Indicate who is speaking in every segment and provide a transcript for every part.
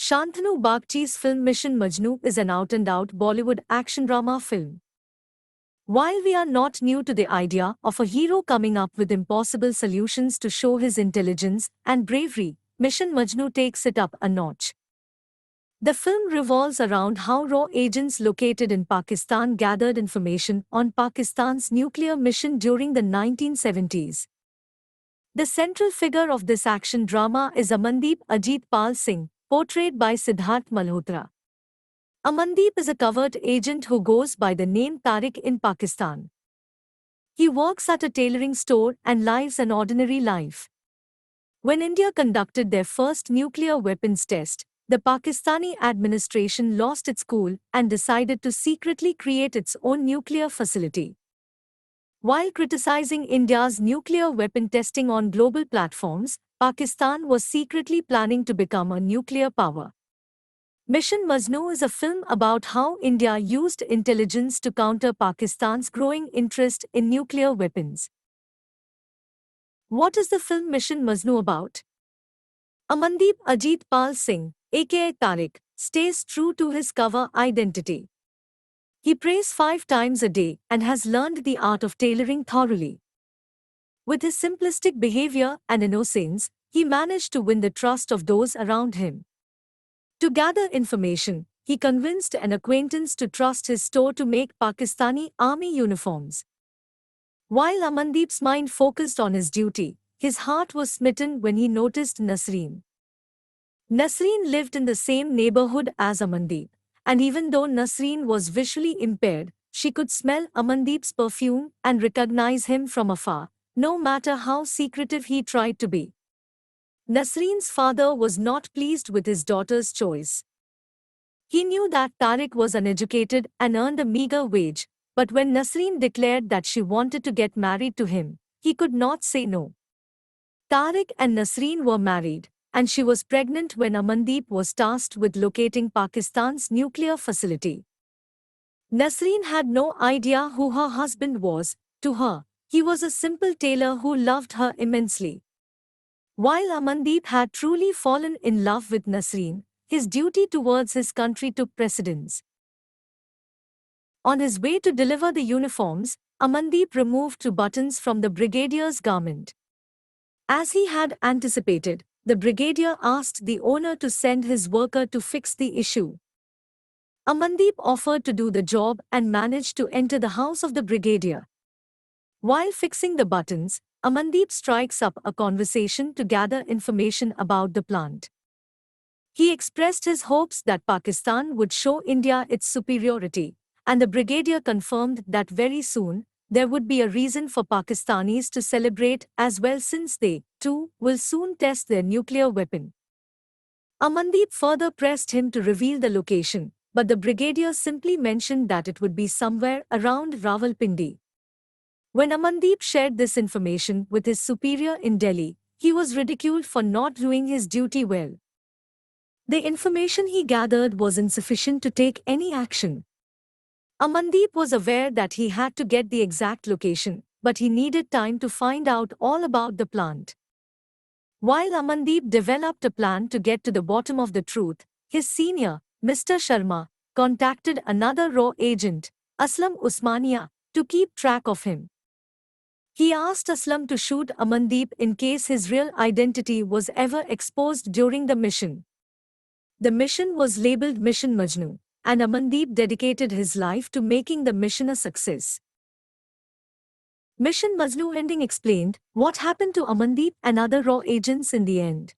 Speaker 1: Shantanu Bagchi's film Mission Majnu is an out-and-out Bollywood action drama film. While we are not new to the idea of a hero coming up with impossible solutions to show his intelligence and bravery, Mission Majnu takes it up a notch. The film revolves around how raw agents located in Pakistan gathered information on Pakistan's nuclear mission during the 1970s. The central figure of this action drama is Amandeep Ajit Pal Singh, portrayed by Siddharth Malhotra. Amandeep is a covert agent who goes by the name Tariq in Pakistan. He works at a tailoring store and lives an ordinary life. When India conducted their first nuclear weapons test, the Pakistani administration lost its cool and decided to secretly create its own nuclear facility. While criticizing India's nuclear weapon testing on global platforms, Pakistan was secretly planning to become a nuclear power. Mission Majnu is a film about how India used intelligence to counter Pakistan's growing interest in nuclear weapons. What is the film Mission Majnu about? Amandeep Ajit Pal Singh, aka Tariq, stays true to his cover identity. He prays 5 times a day and has learned the art of tailoring thoroughly. With his simplistic behavior and innocence, he managed to win the trust of those around him. To gather information, he convinced an acquaintance to trust his store to make Pakistani army uniforms. While Amandeep's mind focused on his duty, his heart was smitten when he noticed Nasreen. Nasreen lived in the same neighborhood as Amandeep, and even though Nasreen was visually impaired, she could smell Amandeep's perfume and recognize him from afar, no matter how secretive he tried to be. Nasreen's father was not pleased with his daughter's choice. He knew that Tariq was uneducated and earned a meager wage, but when Nasreen declared that she wanted to get married to him, he could not say no. Tariq and Nasreen were married, and she was pregnant when Amandeep was tasked with locating Pakistan's nuclear facility. Nasreen had no idea who her husband was. To her, he was a simple tailor who loved her immensely. While Amandeep had truly fallen in love with Nasreen, his duty towards his country took precedence. On his way to deliver the uniforms, Amandeep removed 2 buttons from the brigadier's garment. As he had anticipated, the brigadier asked the owner to send his worker to fix the issue. Amandeep offered to do the job and managed to enter the house of the brigadier. While fixing the buttons, Amandeep strikes up a conversation to gather information about the plant. He expressed his hopes that Pakistan would show India its superiority, and the brigadier confirmed that very soon, there would be a reason for Pakistanis to celebrate as well since they, too, will soon test their nuclear weapon. Amandeep further pressed him to reveal the location, but the brigadier simply mentioned that it would be somewhere around Rawalpindi. When Amandeep shared this information with his superior in Delhi, he was ridiculed for not doing his duty well. The information he gathered was insufficient to take any action. Amandeep was aware that he had to get the exact location, but he needed time to find out all about the plant. While Amandeep developed a plan to get to the bottom of the truth, his senior, Mr. Sharma, contacted another raw agent, Aslam Usmania, to keep track of him. He asked Aslam to shoot Amandeep in case his real identity was ever exposed during the mission. The mission was labeled Mission Majnu, and Amandeep dedicated his life to making the mission a success. Mission Majnu ending explained what happened to Amandeep and other raw agents in the end.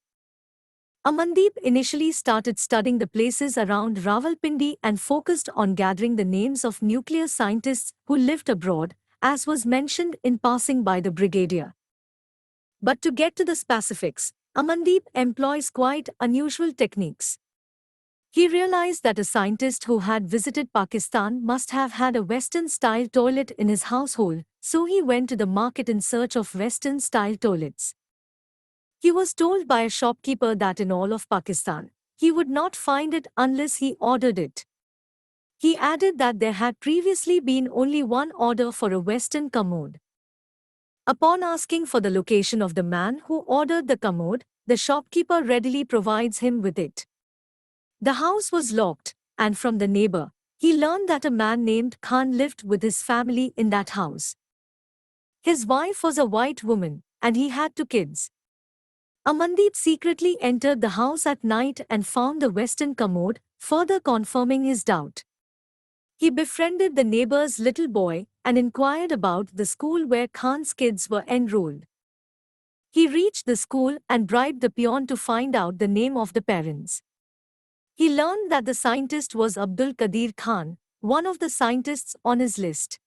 Speaker 1: Amandeep initially started studying the places around Rawalpindi and focused on gathering the names of nuclear scientists who lived abroad, as was mentioned in passing by the brigadier. But to get to the specifics, Amandeep employs quite unusual techniques. He realized that a scientist who had visited Pakistan must have had a Western-style toilet in his household, so he went to the market in search of Western-style toilets. He was told by a shopkeeper that in all of Pakistan, he would not find it unless he ordered it. He added that there had previously been only one order for a Western commode. Upon asking for the location of the man who ordered the commode, the shopkeeper readily provides him with it. The house was locked, and from the neighbor, he learned that a man named Khan lived with his family in that house. His wife was a white woman, and he had two kids. Amandeep secretly entered the house at night and found the western commode, further confirming his doubt. He befriended the neighbor's little boy and inquired about the school where Khan's kids were enrolled. He reached the school and bribed the peon to find out the name of the parents. He learned that the scientist was Abdul Qadir Khan, one of the scientists on his list.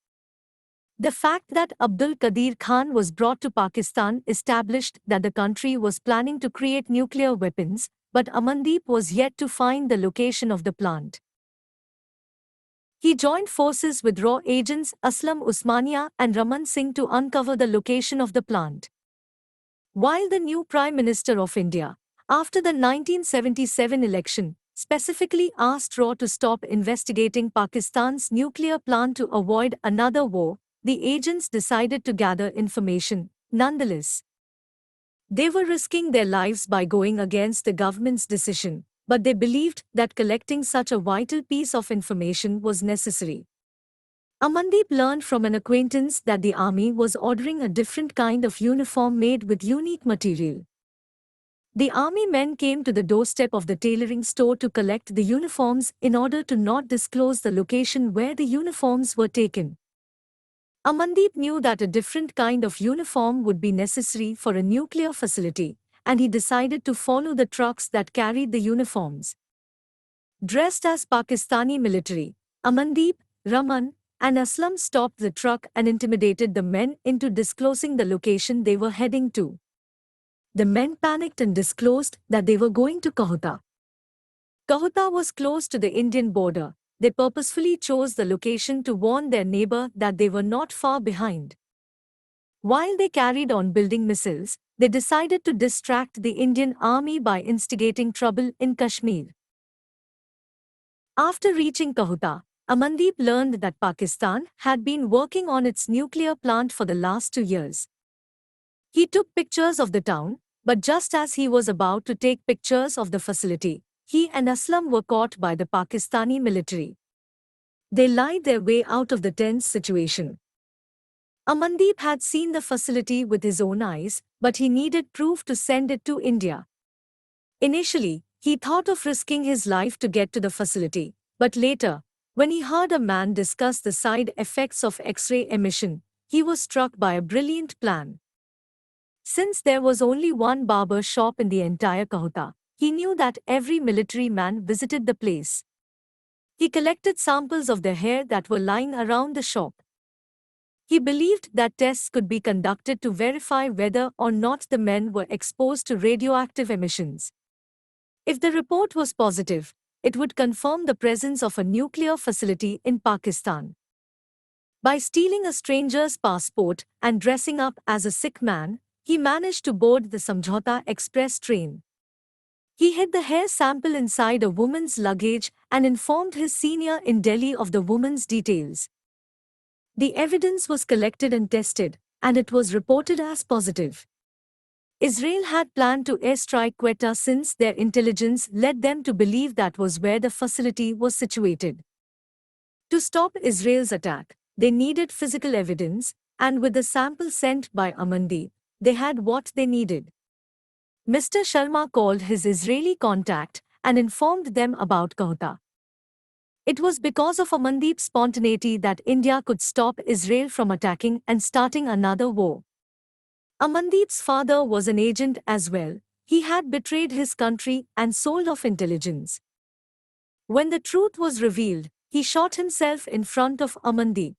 Speaker 1: The fact that Abdul Qadir Khan was brought to Pakistan established that the country was planning to create nuclear weapons, but Amandeep was yet to find the location of the plant. He joined forces with raw agents Aslam Usmania and Raman Singh to uncover the location of the plant. While the new Prime Minister of India, after the 1977 election, specifically asked RAW to stop investigating Pakistan's nuclear plan to avoid another war, the agents decided to gather information, nonetheless. They were risking their lives by going against the government's decision, but they believed that collecting such a vital piece of information was necessary. Amandeep learned from an acquaintance that the army was ordering a different kind of uniform made with unique material. The army men came to the doorstep of the tailoring store to collect the uniforms in order to not disclose the location where the uniforms were taken. Amandeep knew that a different kind of uniform would be necessary for a nuclear facility, and he decided to follow the trucks that carried the uniforms. Dressed as Pakistani military, Amandeep, Raman, and Aslam stopped the truck and intimidated the men into disclosing the location they were heading to. The men panicked and disclosed that they were going to Kahota. Kahota was close to the Indian border. They purposefully chose the location to warn their neighbor that they were not far behind. While they carried on building missiles, they decided to distract the Indian army by instigating trouble in Kashmir. After reaching Kahota, Amandeep learned that Pakistan had been working on its nuclear plant for the last 2 years. He took pictures of the town, but just as he was about to take pictures of the facility, he and Aslam were caught by the Pakistani military. They lied their way out of the tense situation. Amandeep had seen the facility with his own eyes, but he needed proof to send it to India. Initially, he thought of risking his life to get to the facility, but later, when he heard a man discuss the side effects of X-ray emission, he was struck by a brilliant plan. Since there was only one barber shop in the entire Kahota, he knew that every military man visited the place. He collected samples of their hair that were lying around the shop. He believed that tests could be conducted to verify whether or not the men were exposed to radioactive emissions. If the report was positive, it would confirm the presence of a nuclear facility in Pakistan. By stealing a stranger's passport and dressing up as a Sikh man, he managed to board the Samjhauta Express train. He hid the hair sample inside a woman's luggage and informed his senior in Delhi of the woman's details. The evidence was collected and tested, and it was reported as positive. Israel had planned to airstrike Quetta since their intelligence led them to believe that was where the facility was situated. To stop Israel's attack, they needed physical evidence, and with the sample sent by Amandeep, they had what they needed. Mr. Sharma called his Israeli contact and informed them about Kahota. It was because of Amandeep's spontaneity that India could stop Israel from attacking and starting another war. Amandeep's father was an agent as well. He had betrayed his country and sold off intelligence. When the truth was revealed, he shot himself in front of Amandeep.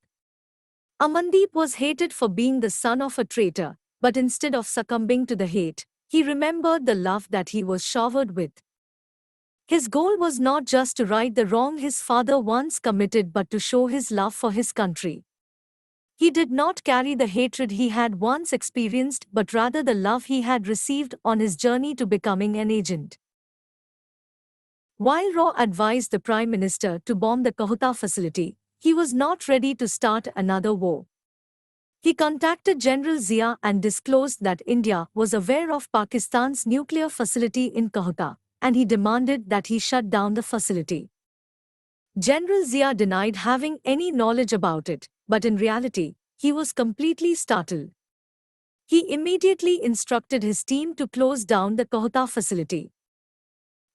Speaker 1: Amandeep was hated for being the son of a traitor, but instead of succumbing to the hate, he remembered the love that he was showered with. His goal was not just to right the wrong his father once committed but to show his love for his country. He did not carry the hatred he had once experienced but rather the love he had received on his journey to becoming an agent. While Raw advised the Prime Minister to bomb the Kahota facility, he was not ready to start another war. He contacted General Zia and disclosed that India was aware of Pakistan's nuclear facility in Kahota, and he demanded that he shut down the facility. General Zia denied having any knowledge about it, but in reality, he was completely startled. He immediately instructed his team to close down the Kohta facility.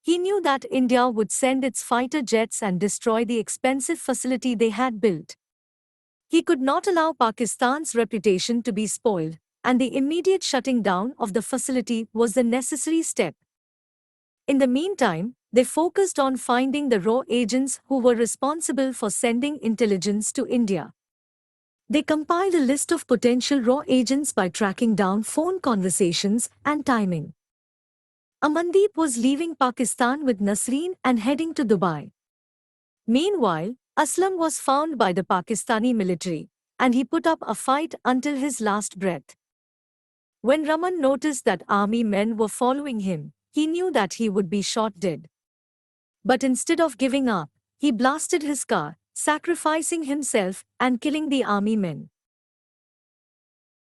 Speaker 1: He knew that India would send its fighter jets and destroy the expensive facility they had built. He could not allow Pakistan's reputation to be spoiled, and the immediate shutting down of the facility was the necessary step. In the meantime, they focused on finding the raw agents who were responsible for sending intelligence to India. They compiled a list of potential raw agents by tracking down phone conversations and timing. Amandeep was leaving Pakistan with Nasreen and heading to Dubai. Meanwhile, Aslam was found by the Pakistani military, and he put up a fight until his last breath. When Raman noticed that army men were following him, he knew that he would be shot dead. But instead of giving up, he blasted his car, sacrificing himself and killing the army men.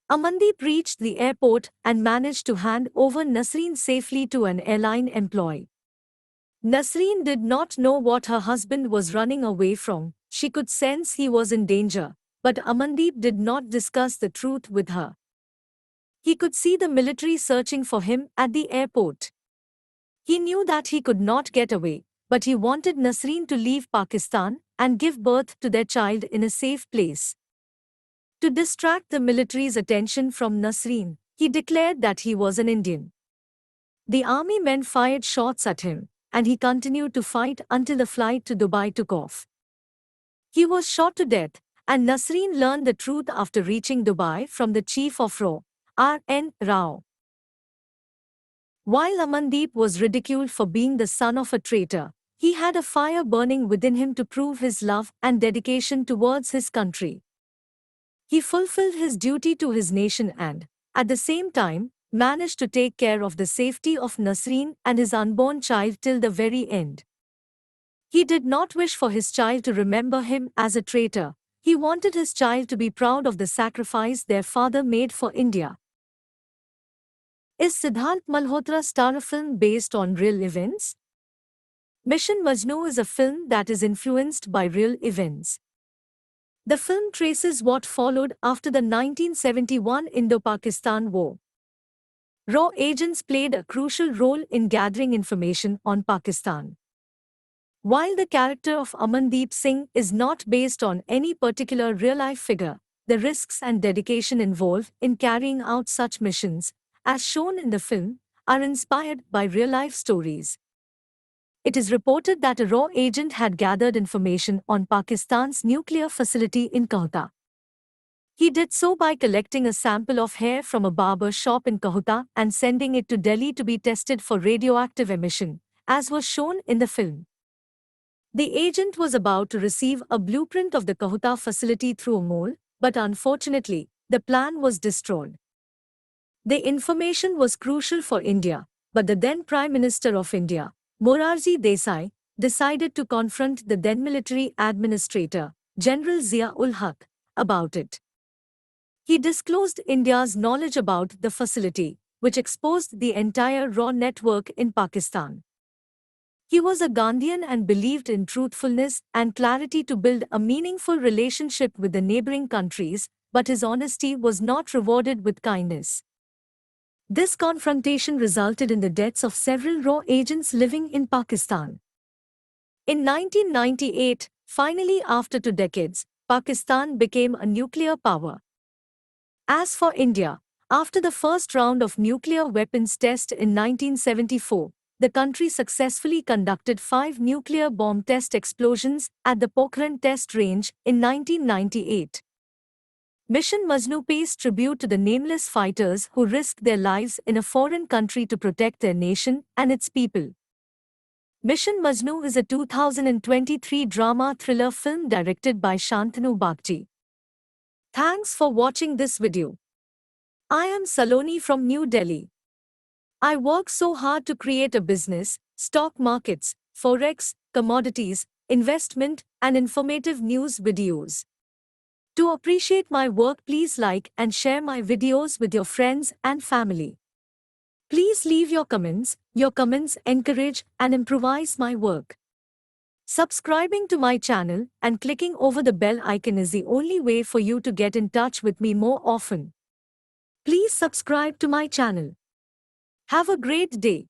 Speaker 1: Amandeep reached the airport and managed to hand over Nasreen safely to an airline employee. Nasreen did not know what her husband was running away from. She could sense he was in danger, but Amandeep did not discuss the truth with her. He could see the military searching for him at the airport. He knew that he could not get away, but he wanted Nasreen to leave Pakistan and give birth to their child in a safe place. To distract the military's attention from Nasreen, he declared that he was an Indian. The army men fired shots at him, and he continued to fight until the flight to Dubai took off. He was shot to death, and Nasreen learned the truth after reaching Dubai from the chief of RAW, R.N. Rao. While Amandeep was ridiculed for being the son of a traitor, he had a fire burning within him to prove his love and dedication towards his country. He fulfilled his duty to his nation and, at the same time, managed to take care of the safety of Nasreen and his unborn child till the very end. He did not wish for his child to remember him as a traitor. He wanted his child to be proud of the sacrifice their father made for India. Is Siddharth Malhotra star a film based on real events? Mission Majnu is a film that is influenced by real events. The film traces what followed after the 1971 Indo-Pakistan War. Raw agents played a crucial role in gathering information on Pakistan. While the character of Amandeep Singh is not based on any particular real-life figure, the risks and dedication involved in carrying out such missions, as shown in the film, are inspired by real-life stories. It is reported that a raw agent had gathered information on Pakistan's nuclear facility in Kohta. He did so by collecting a sample of hair from a barber shop in Kohta and sending it to Delhi to be tested for radioactive emission, as was shown in the film. The agent was about to receive a blueprint of the Kohta facility through a mole, but unfortunately, the plan was destroyed. The information was crucial for India, but the then Prime Minister of India, Morarji Desai, decided to confront the then military administrator, General Zia-ul-Haq, about it. He disclosed India's knowledge about the facility, which exposed the entire raw network in Pakistan. He was a Gandhian and believed in truthfulness and clarity to build a meaningful relationship with the neighboring countries, but his honesty was not rewarded with kindness. This confrontation resulted in the deaths of several raw agents living in Pakistan. In 1998, finally after 2 decades, Pakistan became a nuclear power. As for India, after the first round of nuclear weapons test in 1974, the country successfully conducted 5 nuclear bomb test explosions at the Pokhran test range in 1998. Mission Majnu pays tribute to the nameless fighters who risked their lives in a foreign country to protect their nation and its people. Mission Majnu is a 2023 drama thriller film directed by Shantanu Bagchi. Thanks for watching this video. I am Saloni from New Delhi. I work so hard to create a business, stock markets, forex, commodities, investment, and informative news videos. To appreciate my work, please like and share my videos with your friends and family. Please leave your comments. Your comments encourage and improvise my work. Subscribing to my channel and clicking over the bell icon is the only way for you to get in touch with me more often. Please subscribe to my channel. Have a great day.